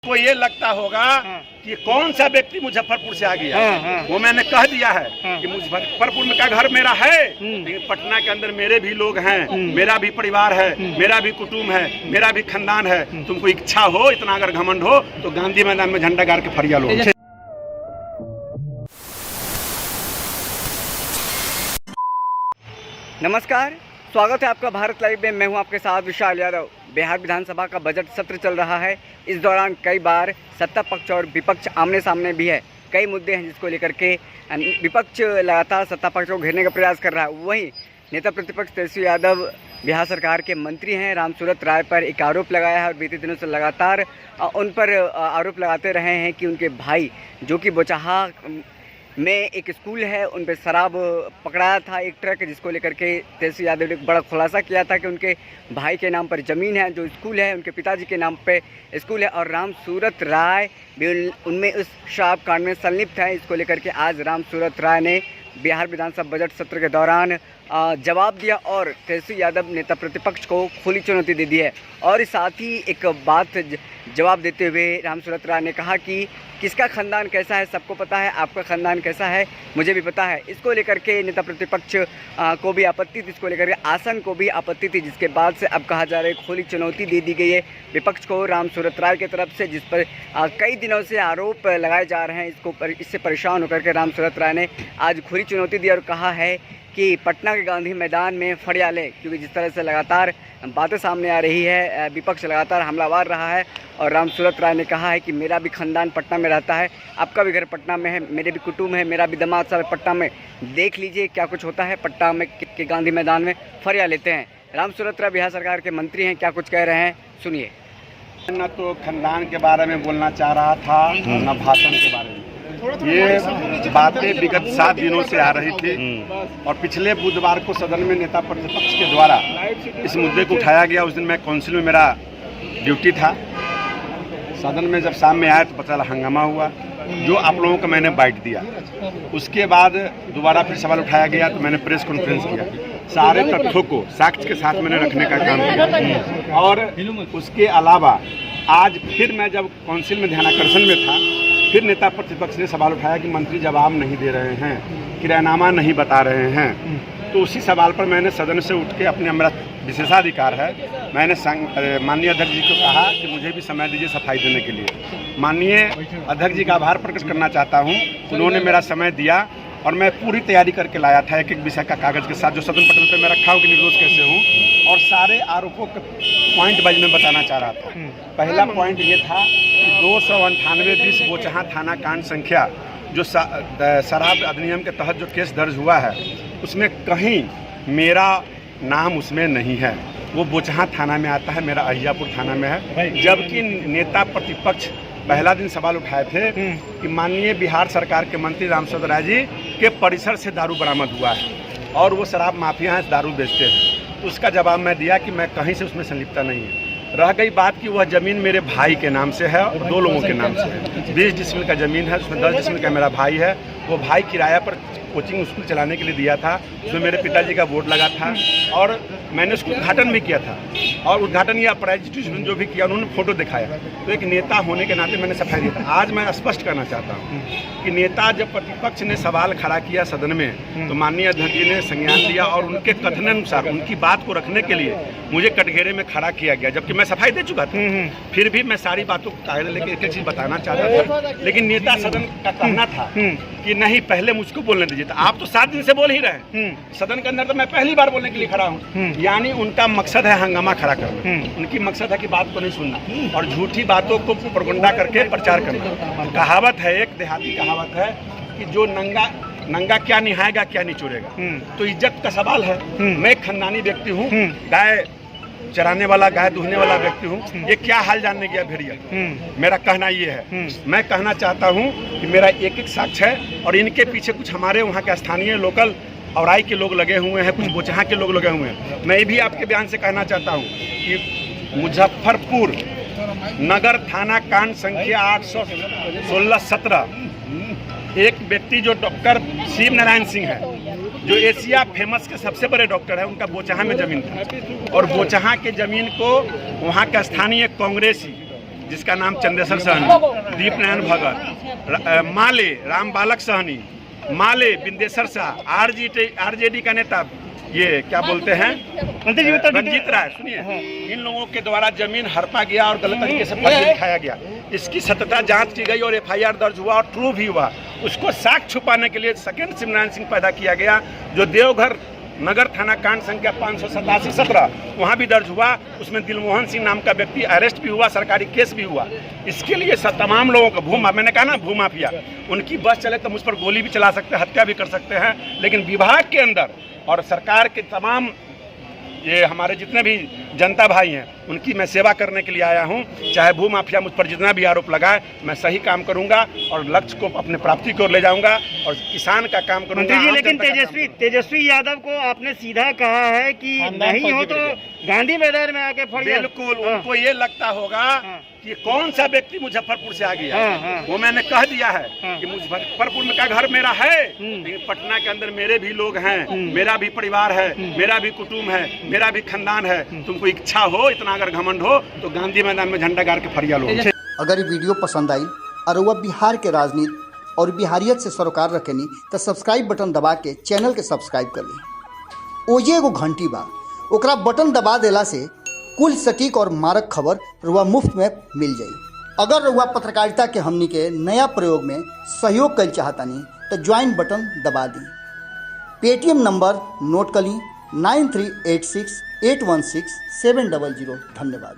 को ये लगता होगा कि कौन सा व्यक्ति मुजफ्फरपुर से आ गया। वो मैंने कह दिया है कि मुजफ्फरपुर में का घर मेरा है, लेकिन पटना के अंदर मेरे भी लोग हैं, मेरा भी परिवार है, मेरा भी कुटुंब है, मेरा भी खानदान है। तुमको इच्छा हो, इतना अगर घमंड हो तो गांधी मैदान में झंडा गाड़ के फरिया लो। नमस्कार, स्वागत है आपका भारत लाइव में। मैं हूं आपके साथ विशाल यादव। बिहार विधानसभा का बजट सत्र चल रहा है। इस दौरान कई बार सत्ता पक्ष और विपक्ष आमने सामने भी है। कई मुद्दे हैं जिसको लेकर के विपक्ष लगातार सत्ता पक्ष को घेरने का प्रयास कर रहा है। वहीं नेता प्रतिपक्ष तेजस्वी यादव बिहार सरकार के मंत्री हैं, रामसूरत राय पर एक आरोप लगाया है और बीते दिनों से लगातार उन पर आरोप लगाते रहे हैं कि उनके भाई जो कि बोचहा में एक स्कूल है, उन पर शराब पकड़ाया था एक ट्रक, जिसको लेकर के तेजस्वी यादव ने बड़ा खुलासा किया था कि उनके भाई के नाम पर ज़मीन है, जो स्कूल है उनके पिताजी के नाम पे स्कूल है और रामसूरत राय भी उनमें उस शराब कांड में संलिप्त है। इसको लेकर के आज रामसूरत राय ने बिहार विधानसभा बजट सत्र के दौरान जवाब दिया और तेजस्वी यादव नेता प्रतिपक्ष को खुली चुनौती दे दी है। और साथ ही एक बात जवाब देते हुए रामसूरत राय ने कहा कि किसका खानदान कैसा है सबको पता है, आपका खानदान कैसा है मुझे भी पता है। इसको लेकर के नेता प्रतिपक्ष को भी आपत्ति थी, इसको लेकर के आसन को भी आपत्ति थी, जिसके बाद से अब कहा जा रहा है खुली चुनौती दे दी गई है विपक्ष को रामसूरत राय की तरफ से, जिस पर कई दिनों से आरोप लगाए जा रहे हैं। इससे परेशान होकर के रामसूरत राय ने आज खुली चुनौती दी और कहा है कि पटना के गांधी मैदान में फरिया ले, क्योंकि जिस तरह से लगातार बातें सामने आ रही है, विपक्ष लगातार हमलावर रहा है। और रामसूरत राय ने कहा है कि मेरा भी खानदान पटना में रहता है, आपका भी घर पटना में है, मेरे भी कुटुंब है, मेरा भी दामाद सब पटना में, देख लीजिए क्या कुछ होता है पटना में के गांधी मैदान में फरिया लेते हैं। रामसूरत राय बिहार सरकार के मंत्री हैं, क्या कुछ कह रहे हैं सुनिए। न तो खानदान के बारे में बोलना चाह रहा था, न भाषण के बारे में। ये बातें विगत 7 दिनों से आ रही थी और पिछले बुधवार को सदन में नेता प्रतिपक्ष के द्वारा इस मुद्दे को उठाया गया। उस दिन मैं काउंसिल में मेरा ड्यूटी था। सदन में जब शाम में आया तो पता चला हंगामा हुआ, जो आप लोगों को मैंने बाइट दिया। उसके बाद दोबारा फिर सवाल उठाया गया तो मैंने प्रेस कॉन्फ्रेंस किया, सारे तथ्यों को साक्ष्य के साथ मैंने रखने का काम किया। और उसके अलावा आज फिर मैं जब काउंसिल में ध्यानाकर्षण में था, फिर नेता प्रतिपक्ष ने सवाल उठाया कि मंत्री जवाब नहीं दे रहे हैं, किरायनामा नहीं बता रहे हैं। तो उसी सवाल पर मैंने सदन से उठ के अपने, मेरा विशेषाधिकार है, मैंने माननीय अध्यक्ष जी को कहा कि मुझे भी समय दीजिए सफाई देने के लिए। माननीय अध्यक्ष जी का आभार प्रकट करना चाहता हूँ, उन्होंने मेरा समय दिया और मैं पूरी तैयारी करके लाया था एक एक विषय का कागज़ के साथ, जो सदन पटल पर मैं रखा हूँ कि निर्दोष कैसे हूँ, और सारे आरोपों के पॉइंट वाइज में बताना चाह रहा था। पहला पॉइंट ये था कि 298-20 बोचहा थाना कांड संख्या जो शराब अधिनियम के तहत जो केस दर्ज हुआ है, उसमें कहीं मेरा नाम उसमें नहीं है। वो बोचहा थाना में आता है, मेरा अहियापुर थाना में है। जबकि नेता प्रतिपक्ष पहला दिन सवाल उठाए थे कि माननीय बिहार सरकार के मंत्री रामसूरत राय जी के परिसर से दारू बरामद हुआ है और वो शराब माफिया हैं, दारू बेचते हैं। उसका जवाब मैं दिया कि मैं कहीं से उसमें संलिप्तता नहीं है। रह गई बात कि वह ज़मीन मेरे भाई के नाम से है और 2 लोगों के नाम से है। 20 डिसमिल का ज़मीन है, उसमें 10 डिसमिल का मेरा भाई है। वो भाई किराया पर कोचिंग स्कूल चलाने के लिए दिया था, उसमें मेरे पिताजी का बोर्ड लगा था और मैंने उसको उद्घाटन भी किया था। और उद्घाटन या प्राइवेटाइजेशन जो भी किया उन्होंने फोटो दिखाया। तो एक नेता होने के नाते मैंने सफाई दिया था। आज मैं स्पष्ट करना चाहता हूँ कि नेता जब प्रतिपक्ष ने सवाल खड़ा किया सदन में, तो माननीय अध्यक्ष जी ने संज्ञान लिया और उनके कथनानुसार उनकी बात को रखने के लिए मुझे कटघरे में खड़ा किया गया, जबकि मैं सफाई दे चुका था। फिर भी मैं सारी बातों को कागज लेकर एक एक चीज़ बताना चाहता था, लेकिन नेता सदन का कहना था कि नहीं पहले मुझको बोलने दीजिए। तो आप तो 7 दिन से बोल ही रहे हैं सदन के अंदर, तो मैं पहली बार बोलने के लिए खड़ा हूँ। यानी उनका मकसद है हंगामा खड़ा करना, उनकी मकसद है कि बात को नहीं सुनना और झूठी बातों को प्रोपगंडा करके प्रचार करना। कहावत है, एक देहाती कहावत है कि जो नंगा क्या निहाएगा क्या निचोड़ेगा। तो इज्जत का सवाल है। मैं खानदानी व्यक्ति हूँ, गाय चराने वाला, गाय दूहने वाला व्यक्ति हूँ। ये क्या हाल जानने गया भेड़िया, मेरा कहना ये है। मैं कहना चाहता हूँ कि मेरा एक एक साक्ष्य है और इनके पीछे कुछ हमारे वहाँ के स्थानीय लोकल औराई के लोग लगे हुए हैं, कुछ बोचहा के लोग लगे हुए हैं। मैं भी आपके बयान से कहना चाहता हूँ कि मुजफ्फरपुर नगर थाना कांड संख्या 816-17 एक व्यक्ति जो डॉक्टर शिव नारायण सिंह है, जो एशिया फेमस के सबसे बड़े डॉक्टर है, उनका बोचहा में ज़मीन था और बोचहा के ज़मीन को वहाँ का स्थानीय कांग्रेसी जिसका नाम चंदेश्वर सहनी, दीपनारायण भगत, माले राम बालक सहनी, माले बिंदेश्वर शाह, आरजेडी का नेता ये क्या बोलते हैं रंजीत राय, सुनिए, इन लोगों के द्वारा जमीन हड़पा गया और गलत तरीके से फर्जी दिखाया गया। इसकी सत्यता जांच की गई और एफआईआर दर्ज हुआ और ट्रू भी हुआ। उसको साक्ष्य छुपाने के लिए सेकेंड शिवनारायण सिंह पैदा किया गया, जो देवघर नगर थाना कांड संख्या 587-17 वहाँ भी दर्ज हुआ। उसमें दिलमोहन सिंह नाम का व्यक्ति अरेस्ट भी हुआ, सरकारी केस भी हुआ। इसके लिए तमाम लोगों को मैंने कहा ना भूमाफिया, उनकी बस चले तो मुझ पर गोली भी चला सकते हैं, हत्या भी कर सकते हैं, लेकिन विभाग के अंदर और सरकार के तमाम ये हमारे जितने भी जनता भाई हैं उनकी मैं सेवा करने के लिए आया हूं। चाहे भूमाफिया मुझ पर जितना भी आरोप लगाए, मैं सही काम करूंगा और लक्ष्य को अपने प्राप्ति की ओर ले जाऊंगा और किसान का काम करूंगा। जी, लेकिन तेजस्वी यादव को आपने सीधा कहा है कि नहीं हो तो गांधी मैदान में आके फड़िए। बिल्कुल, उनको ये लगता होगा कि कौन सा व्यक्ति मुजफ्फरपुर से आ गया। वो मैंने कह दिया है कि मुजफ्फरपुर में का घर मेरा है, लेकिन पटना के अंदर मेरे भी लोग हैं, मेरा भी परिवार है, मेरा भी कुटुंब है, मेरा भी खानदान है। तुमको इच्छा हो, इतना अगर घमंड हो तो गांधी मैदान में झंडा गाड़ के फरिया लो। अगर ये वीडियो पसंद आई और वह बिहार के राजनीति और बिहारियत से सरोकार रखेनी तो सब्सक्राइब बटन दबा के चैनल के सब्सक्राइब कर ली। ओजे एगो घंटी बा, ओकरा बटन दबा देला से कुल सटीक और मारक खबर रुआ मुफ्त में मिल जाई। अगर रुआ पत्रकारिता के हमनी के नया प्रयोग में सहयोग कर चाहतानी तो ज्वाइन बटन दबा दी। पेटीएम नंबर नोट कर ली 9386816700। धन्यवाद।